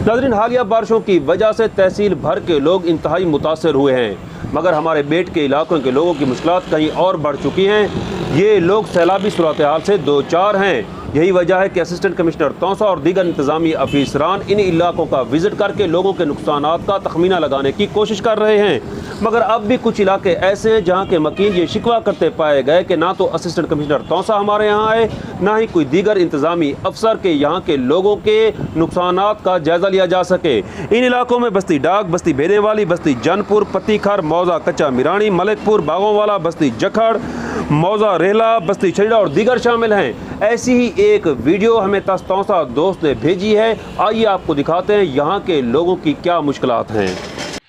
नाज़रीन, हालिया बारिशों की वजह से तहसील भर के लोग इंतहाई मुतासर हुए हैं, मगर हमारे बेट के इलाकों के लोगों की मुश्किलात कहीं और बढ़ चुकी हैं। ये लोग सैलाबी सूरत हाल से दो चार हैं। यही वजह है कि असिस्टेंट कमिश्नर तौसा और दीगर इंतजामी अफसरान इन इलाकों का विजिट करके लोगों के नुकसानात का तखमीना लगाने की कोशिश कर रहे हैं। मगर अब भी कुछ इलाके ऐसे हैं जहाँ के मकीन ये शिकवा करते पाए गए कि ना तो असिस्टेंट कमिश्नर तौसा हमारे यहाँ आए, ना ही कोई दीगर इंतजामी अफसर के यहाँ के लोगों के नुकसानात का जायज़ा लिया जा सके। इन इलाकों में बस्ती डाक, बस्ती भेने वाली, बस्ती जनपुर, पत्तीखर, मौजा कच्चा मिरानी, मलिकपुर, बागों वाला, बस्ती जखड़, मौजा रेला, बस्ती छड़ा और दीगर शामिल हैं। ऐसी ही एक वीडियो हमें तौसा दोस्त ने भेजी है। आइए आपको दिखाते हैं यहाँ के लोगों की क्या मुश्किलात हैं।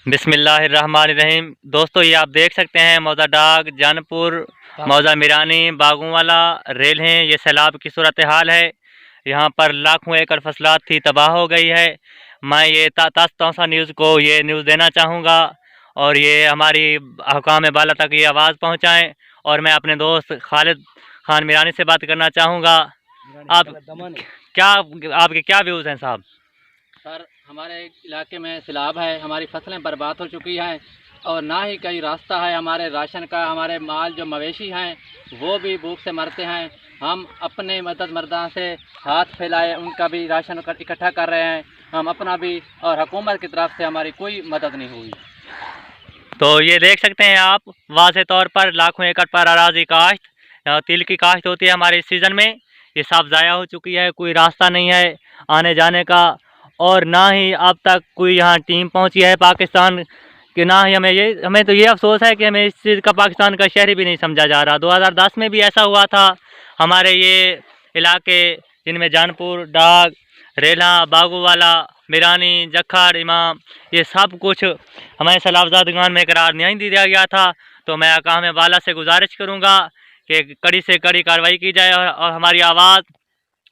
बिस्मिल्लाहिर्रहमानिर्रहीम। दोस्तों, ये आप देख सकते हैं मौजा डाक, जानपुर, मौजा मिरानी, बागों वाला, रेल हैं। ये सैलाब की सूरत हाल है। यहाँ पर लाखों एकड़ फसलात थी, तबाह हो गई है। मैं ये तौसा न्यूज़ को ये न्यूज़ देना चाहूँगा और ये हमारी हुकाम बाला तक ये आवाज़ पहुँचाएँ। और मैं अपने दोस्त खालिद खान मिरानी से बात करना चाहूँगा। आप आपके क्या व्यूज़ हैं साहब? सर, हमारे इलाके में सैलाब है, हमारी फसलें बर्बाद हो चुकी हैं और ना ही कहीं रास्ता है हमारे राशन का। हमारे माल जो मवेशी हैं वो भी भूख से मरते हैं। हम अपने मदद मर्दा से हाथ फैलाए उनका भी राशन इकट्ठा कर रहे हैं, हम अपना भी, और हुकूमत की तरफ से हमारी कोई मदद नहीं हुई। तो ये देख सकते हैं आप, वाज़े तौर पर लाखों एकड़ पर अराजी काश्त, तिल की काश्त होती है हमारे इस सीज़न में, ये सब ज़ाया हो चुकी है। कोई रास्ता नहीं है आने जाने का और ना ही अब तक कोई यहाँ टीम पहुँची है पाकिस्तान कि ना ही हमें तो ये अफसोस है कि हमें इस चीज़ का पाकिस्तान का शहरी भी नहीं समझा जा रहा। 2010 में भी ऐसा हुआ था। हमारे ये इलाके जिनमें जानपुर, डाक, रेला, बागू वाला, मिरानी, जखड़, इमाम, ये सब कुछ हमें सैलाबज़दगान में करार नहीं दिया गया था। तो मैं हुकाम बाला से गुजारिश करूँगा कि कड़ी से कड़ी कार्रवाई की जाए और हमारी आवाज़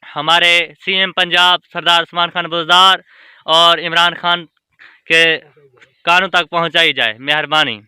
हमारे CM पंजाब सरदार उस्मान खान बुज़दार और इमरान खान के कानों तक पहुंचाई जाए। मेहरबानी।